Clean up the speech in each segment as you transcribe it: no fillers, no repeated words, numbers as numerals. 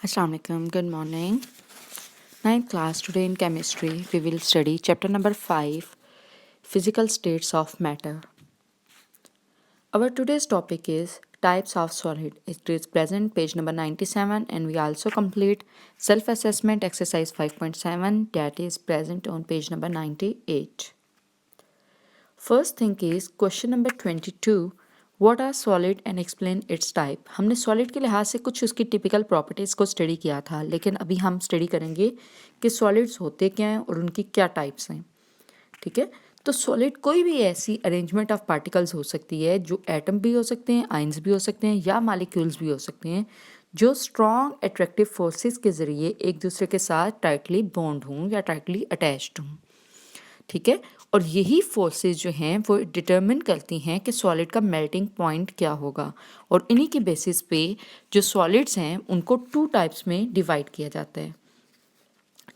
Assalamualaikum. Good morning. Ninth class. Today in chemistry, we will study chapter number 5, Physical States of Matter. Our today's topic is Types of Solid. It is present page number 97, and we also complete self-assessment exercise 5.7 that is present on page number 98. First thing is question number 22. What are solid and explain its type. हमने solid के लिहाज से कुछ उसकी typical properties को study किया था, लेकिन अभी हम स्टडी करेंगे कि सॉलिड्स होते क्या हैं और उनकी क्या टाइप्स हैं. ठीक है, तो सॉलिड कोई भी ऐसी अरेंजमेंट ऑफ पार्टिकल्स हो सकती है जो एटम भी हो सकते हैं, आइंस भी हो सकते हैं या मालिक्यूल्स भी हो सकते हैं, जो स्ट्रॉन्ग अट्रैक्टिव फोर्सेस के ज़रिए एक दूसरे के साथ टाइटली बॉन्ड हों या टाइटली अटैच्ड हों. ठीक है, और यही फोर्सेस जो हैं वो डिटरमिन करती हैं कि सॉलिड का मेल्टिंग पॉइंट क्या होगा, और इन्हीं के बेसिस पे जो सॉलिड्स हैं उनको 2 टाइप्स में डिवाइड किया जाता है.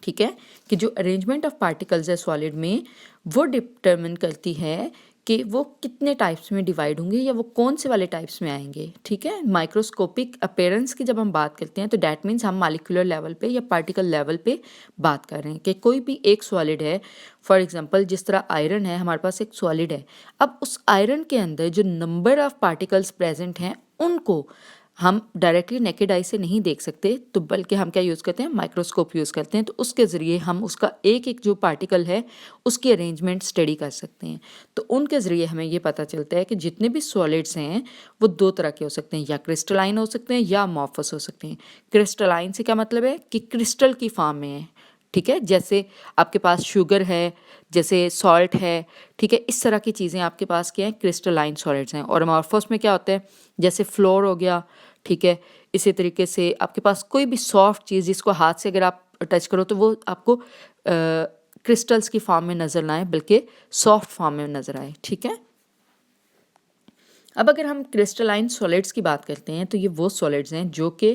ठीक है, कि जो अरेंजमेंट ऑफ पार्टिकल्स है सॉलिड में वो डिटरमिन करती है कि वो कितने टाइप्स में डिवाइड होंगे या वो कौन से वाले टाइप्स में आएंगे. ठीक है, माइक्रोस्कोपिक अपीयरेंस की जब हम बात करते हैं तो डैट मीन्स हम मॉलिक्यूलर लेवल पे या पार्टिकल लेवल पे बात कर रहे हैं कि कोई भी एक सॉलिड है. फॉर एग्जांपल जिस तरह आयरन है, हमारे पास एक सॉलिड है. अब उस आयरन के अंदर जो नंबर ऑफ पार्टिकल्स प्रेजेंट हैं उनको हम डायरेक्टली नेकेड आई से नहीं देख सकते, तो बल्कि हम क्या यूज़ करते हैं, माइक्रोस्कोप यूज़ करते हैं. तो उसके ज़रिए हम उसका एक एक जो पार्टिकल है उसकी अरेंजमेंट स्टडी कर सकते हैं. तो उनके ज़रिए हमें ये पता चलता है कि जितने भी सॉलिड्स हैं वो 2 तरह के हो सकते हैं, या क्रिस्टलाइन हो सकते हैं या अमॉर्फस हो सकते हैं. क्रिस्टलाइन से क्या मतलब है कि क्रिस्टल की फॉर्म में है. ठीक है, जैसे आपके पास शुगर है, जैसे सॉल्ट है. ठीक है, इस तरह की चीज़ें आपके पास क्या है, क्रिस्टलाइन सॉलिड्स हैं. और अमॉर्फस में क्या होता है, जैसे फ्लोर हो गया. ठीक है, इसी तरीके से आपके पास कोई भी सॉफ्ट चीज़ जिसको हाथ से अगर आप टच करो तो वो आपको क्रिस्टल्स की फॉर्म में नज़र ना आए बल्कि सॉफ्ट फॉर्म में नज़र आए. ठीक है, अब अगर हम क्रिस्टलाइन सॉलिड्स की बात करते हैं तो ये वो सॉलिड्स हैं जो कि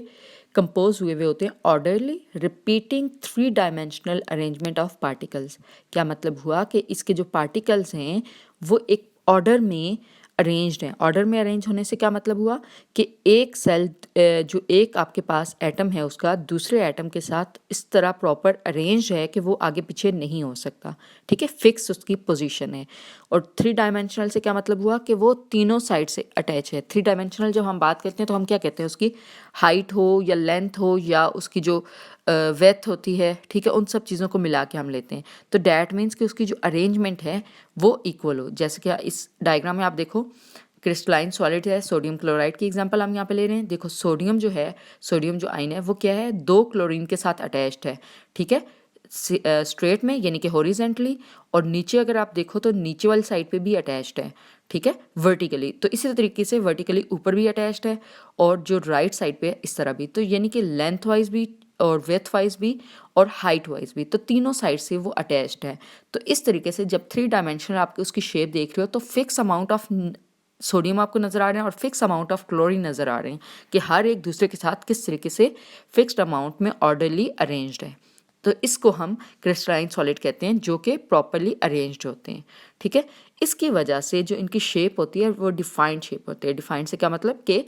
कंपोज हुए हुए होते हैं orderly repeating 3 dimensional arrangement of particles. क्या मतलब हुआ कि इसके जो पार्टिकल्स हैं वो एक ऑर्डर में अरेंज्ड हैं. ऑर्डर में अरेंज होने से क्या मतलब हुआ कि एक सेल जो एक आपके पास एटम है उसका दूसरे एटम के साथ इस तरह प्रॉपर अरेंज है कि वो आगे पीछे नहीं हो सकता. ठीक है, फिक्स उसकी पोजीशन है. और 3 डायमेंशनल से क्या मतलब हुआ कि वो तीनों साइड से अटैच है. 3 डायमेंशनल जब हम बात करते हैं तो हम क्या कहते हैं, उसकी हाइट हो या लेंथ हो या उसकी जो वेथ होती है. ठीक है, उन सब चीज़ों को मिला के हम लेते हैं. तो डैट मीन्स कि उसकी जो अरेंजमेंट है वो इक्वल हो. जैसे कि इस डायग्राम में आप देखो, क्रिस्टलाइन सॉलिड है, सोडियम क्लोराइड की एग्जांपल हम यहाँ पे ले रहे हैं. देखो सोडियम जो है, सोडियम जो आयन है वो क्या है, 2 क्लोरीन के साथ अटैच्ड है. ठीक है, स्ट्रेट में यानी कि हॉरिजेंटली, और नीचे अगर आप देखो तो नीचे वाली साइड पे भी अटैच्ड है. ठीक है, वर्टिकली. तो इसी तरीके से वर्टिकली ऊपर भी अटैच्ड है और जो राइट साइड पे है इस तरह भी. तो यानी कि लेंथ वाइज भी और विड्थ वाइज भी और हाइट वाइज भी, तो तीनों साइड से वो अटैच्ड है. तो इस तरीके से जब 3 डायमेंशनल आप उसकी शेप देख रहे हो तो फिक्स अमाउंट ऑफ सोडियम आपको नज़र आ रहे हैं और फिक्स अमाउंट ऑफ क्लोरीन नज़र आ रहे हैं कि हर एक दूसरे के साथ किस तरीके से फिक्स्ड अमाउंट में ऑर्डरली अरेंज्ड है. तो इसको हम क्रिस्टलाइन सॉलिड कहते हैं जो कि प्रॉपरली अरेंज्ड होते हैं. ठीक है, इसकी वजह से जो इनकी शेप होती है वो डिफाइंड शेप होती है. डिफाइंड से क्या मतलब कि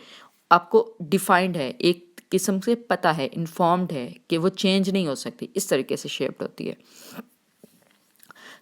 आपको डिफाइंड है, एक किस्म से पता है, इन्फॉर्म्ड है कि वो चेंज नहीं हो सकती. इस तरीके से शेप्ड होती है.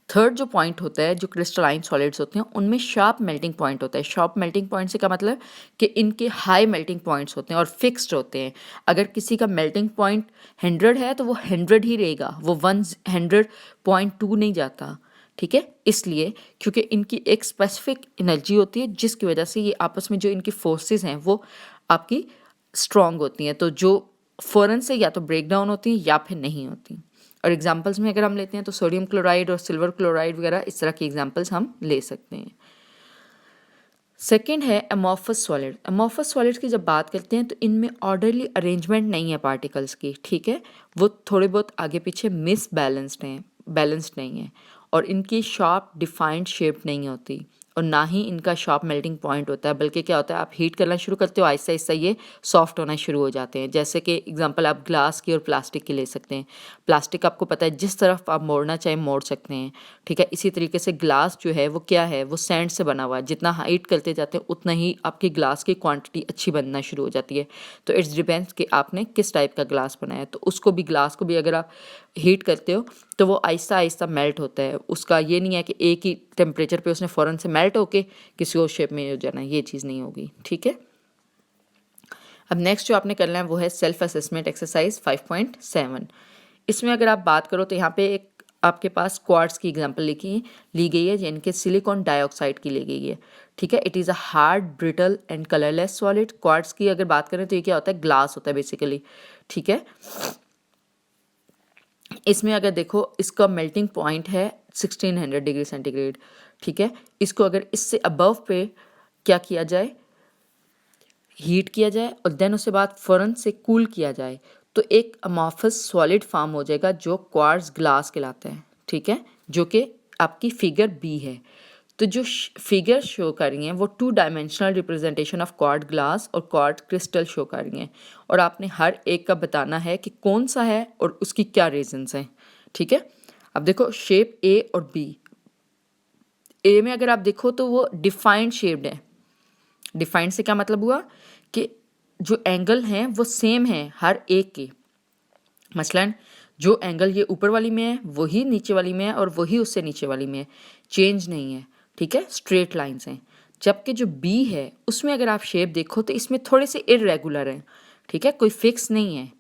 थर्ड जो पॉइंट होता है, जो क्रिस्टलाइन सॉलिड्स होते हैं उनमें शार्प मेल्टिंग पॉइंट होता है. शार्प मेल्टिंग पॉइंट से क्या मतलब कि इनके हाई मेल्टिंग पॉइंट्स होते हैं और फिक्स्ड होते हैं. अगर किसी का मेल्टिंग पॉइंट 100 है तो वो 100 ही रहेगा, वो 100.2 नहीं जाता. ठीक है, इसलिए क्योंकि इनकी एक स्पेसिफिक एनर्जी होती है जिसकी वजह से ये आपस में जो इनकी फोर्सेस हैं वो आपकी स्ट्रॉन्ग होती हैं, तो जो फ़ौरन से या तो ब्रेक डाउन होती हैं या फिर नहीं होती. और एग्जांपल्स में अगर हम लेते हैं तो सोडियम क्लोराइड और सिल्वर क्लोराइड वगैरह इस तरह की एग्जांपल्स हम ले सकते हैं. सेकेंड है अमॉर्फस सॉलिड. अमॉर्फस सॉलिड की जब बात करते हैं तो इनमें ऑर्डरली अरेंजमेंट नहीं है पार्टिकल्स की. ठीक है, वो थोड़े बहुत आगे पीछे मिस बैलेंस्ड हैं, बैलेंस्ड नहीं है, और इनकी शार्प डिफाइंड शेप नहीं होती और ना ही इनका शार्प मेल्टिंग पॉइंट होता है, बल्कि क्या होता है आप हीट करना शुरू करते हो, आहिस्ता आहिस्ता ये सॉफ्ट होना शुरू हो जाते हैं। जैसे कि एग्जांपल आप ग्लास की और प्लास्टिक की ले सकते हैं। प्लास्टिक आपको पता है जिस तरफ आप मोड़ना चाहें मोड़ सकते हैं, ठीक है। इसी तरीके से ग्लास जो है वो क्या है, वो सैंड से बना हुआ है। जितना हीट करते जाते हैं उतना ही आपकी ग्लास की क्वांटिटी अच्छी बनना शुरू हो जाती है। तो इट्स डिपेंड्स कि आपने किस टाइप का ग्लास बनाया है। तो उसको भी, ग्लास को भी अगर आप हीट करते हो तो वो आहिस्ता आहिस्ता मेल्ट होता है। उसका ये नहीं है कि एक ही टेम्परेचर पे उसने फ़ौरन से मेल्ट होके किसी और शेप में हो जाना, ये चीज़ नहीं होगी, ठीक है। अब नेक्स्ट जो आपने करना है वो है सेल्फ असेसमेंट एक्सरसाइज 5.7। इसमें अगर आप बात करो तो यहाँ पे एक आपके पास क्वार्ट्ज की एग्जांपल ली गई है, यानी कि सिलिकॉन डाइऑक्साइड की ली गई है, ठीक है। It is a hard, brittle and colourless solid. Quartz की अगर बात करें तो ये क्या होता है, ग्लास होता है बेसिकली, ठीक है। इसमें अगर देखो इसका मेल्टिंग पॉइंट है 1600 डिग्री सेंटीग्रेड, ठीक है। इसको अगर इससे अबव पे क्या किया जाए, हीट किया जाए और देन उसके बाद फ़ौरन से कूल किया जाए तो एक अमॉर्फस सॉलिड फॉर्म हो जाएगा जो क्वार्ट्ज ग्लास कहलाता है, ठीक है, जो कि आपकी फिगर बी है। तो जो फिगर शो कर रही हैं वो 2 dimensional representation of quartz glass और क्वार्ट्ज क्रिस्टल शो कर रही हैं, और आपने हर एक का बताना है कि कौन सा है और उसकी क्या रीजंस हैं, ठीक है। अब देखो शेप ए और बी। ए में अगर आप देखो तो वो डिफाइंड शेप्ड है। डिफाइंड से क्या मतलब हुआ कि जो एंगल हैं वो सेम हैं हर एक के। मसलन जो एंगल ये ऊपर वाली में है वही नीचे वाली में है और वही उससे नीचे वाली में है, चेंज नहीं है, ठीक है, स्ट्रेट लाइंस हैं। जबकि जो बी है उसमें अगर आप शेप देखो तो इसमें थोड़े से इरेगुलर हैं, ठीक है, कोई फिक्स नहीं है।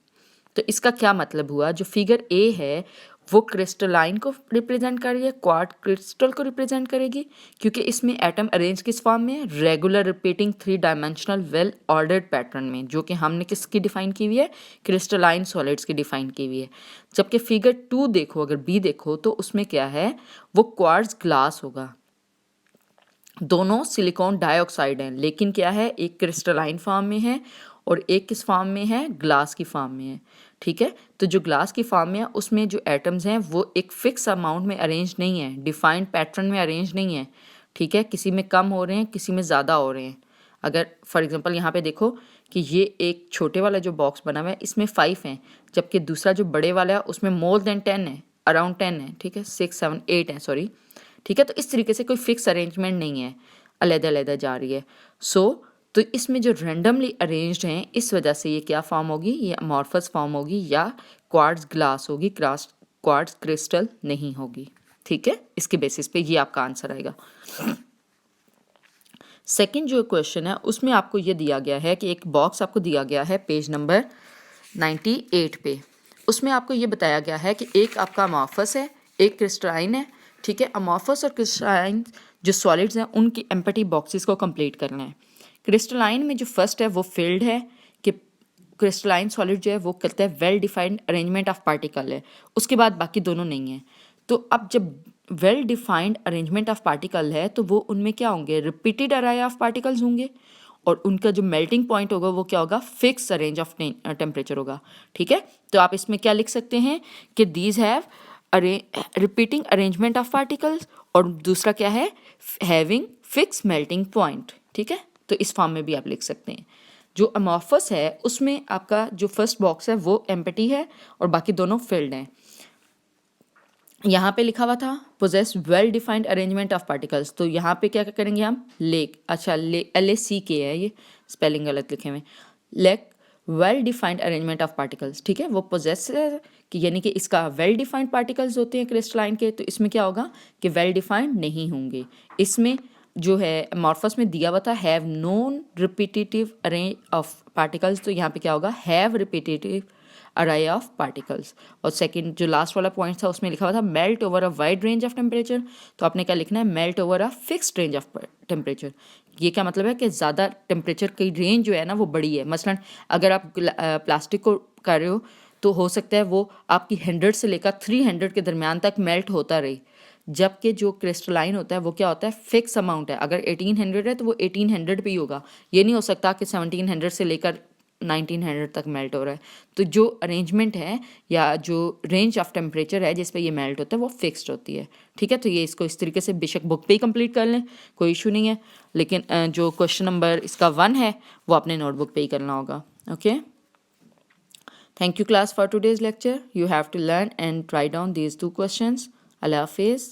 तो इसका क्या मतलब हुआ, जो फिगर ए है वो क्रिस्टलाइन को रिप्रेजेंट कर रही है, क्वार्ट क्रिस्टल को रिप्रेजेंट करेगी, क्योंकि इसमें एटम अरेंज किस फॉर्म में है, regular repeating 3 dimensional well ordered pattern में, जो कि हमने किसकी डिफाइन की हुई है, क्रिस्टलाइन सॉलिड्स की डिफाइन की हुई है। जबकि फिगर 2 देखो, अगर बी देखो तो उसमें क्या है, वो क्वार्ट्ज ग्लास होगा। दोनों सिलिकॉन डाइऑक्साइड हैं, लेकिन क्या है, एक क्रिस्टलाइन फॉर्म में है और एक किस फॉर्म में है, ग्लास की फॉर्म में है, ठीक है। तो जो ग्लास की फॉर्म में है उसमें जो एटम्स हैं वो एक फिक्स अमाउंट में अरेंज नहीं है, डिफाइंड पैटर्न में अरेंज नहीं है, ठीक है। किसी में कम हो रहे हैं, किसी में ज़्यादा हो रहे हैं। अगर फॉर एग्जांपल यहाँ पे देखो कि ये एक छोटे वाला जो बॉक्स बना हुआ है इसमें 5 हैं, जबकि दूसरा जो बड़े वाला है उसमें मोर देन 10 है, अराउंड 10 है, ठीक है, 6 7 8 है, सॉरी, ठीक है। तो इस तरीके से कोई फिक्स अरेंजमेंट नहीं है, अलग-अलग जा रही है। तो इसमें जो रैंडमली अरेंज्ड हैं इस वजह से ये क्या फॉर्म होगी, ये अमॉर्फस फॉर्म होगी या क्वार्ट्ज ग्लास होगी, क्वार्ट्ज क्रिस्टल नहीं होगी, ठीक है। इसके बेसिस पे ये आपका आंसर आएगा। सेकंड जो क्वेश्चन है उसमें आपको ये दिया गया है कि एक बॉक्स आपको दिया गया है पेज नंबर 98 पे। उसमें आपको ये बताया गया है कि एक आपका अमॉर्फस है, एक क्रिस्टलाइन है, ठीक है। अमॉर्फस और क्रिस्टलाइन जो सॉलिड्स हैं उनकी एम्प्टी बॉक्सेस को कंप्लीट करना है। क्रिस्टलाइन में जो फर्स्ट है वो फील्ड है कि क्रिस्टलाइन सॉलिड जो है वो कहते हैं well defined arrangement of particle है, उसके बाद बाकी दोनों नहीं है। तो अब जब well defined arrangement of particle है तो वो उनमें क्या होंगे, रिपीटेड अराय ऑफ पार्टिकल्स होंगे, और उनका जो मेल्टिंग पॉइंट होगा वो क्या होगा, फिक्स रेंज ऑफ टेम्परेचर होगा, ठीक है। तो आप इसमें क्या लिख सकते हैं कि these have repeating arrangement of particles, और दूसरा क्या है, हैविंग फिक्स मेल्टिंग पॉइंट, ठीक है। तो इस फॉर्म में भी आप लिख सकते हैं। जो अमॉर्फस है उसमें आपका जो फर्स्ट बॉक्स है वो एम्प्टी है और बाकी दोनों फिल्ड हैं। यहाँ पे लिखा हुआ था possess well defined arrangement of particles, तो यहाँ पे क्या करेंगे हम, लेक, अच्छा LACK है, ये स्पेलिंग गलत लिखे हुए, lake well defined arrangement of particles, ठीक है। वो पोजेस कि यानी कि इसका वेल डिफाइंड पार्टिकल्स होते हैं क्रिस्टलाइन के, तो इसमें क्या होगा कि वेल डिफाइंड नहीं होंगे। इसमें जो है अमॉर्फस में दिया हुआ था हैव नॉन रिपीटेटिव अरे ऑफ पार्टिकल्स, तो यहाँ पे क्या होगा, have repetitive Arai of particles. और सेकंड जो लास्ट वाला पॉइंट था उसमें लिखा हुआ था melt over a wide range of temperature, तो आपने क्या लिखना है, melt over a fixed range of temperature. ये क्या मतलब है कि ज़्यादा टेम्परेचर की रेंज जो है ना वो बड़ी है। मसलन अगर आप प्लास्टिक को कर रहे हो तो हो सकता है वो आपकी 100 से लेकर 300 के दरमियान तक मेल्ट होता रहे, जबकि जो क्रिस्टलाइन होता है वो क्या होता है, फिक्स अमाउंट है। अगर 1800 है तो वो 1800 पे ही होगा, ये नहीं हो सकता कि 1700 से लेकर 1900 तक मेल्ट हो रहा है। तो जो अरेंजमेंट है या जो रेंज ऑफ टेम्परेचर है जिस पे ये मेल्ट होता है वो फिक्स्ड होती है। ठीक है, तो ये इसको इस तरीके से बेशक बुक पे ही कंप्लीट कर लें, कोई इशू नहीं है, लेकिन जो क्वेश्चन नंबर इसका 1 है वो अपने नोटबुक पे ही करना होगा। Okay, thank you class for today's lecture. You have to learn and write down these 2 questions. Allah Hafiz.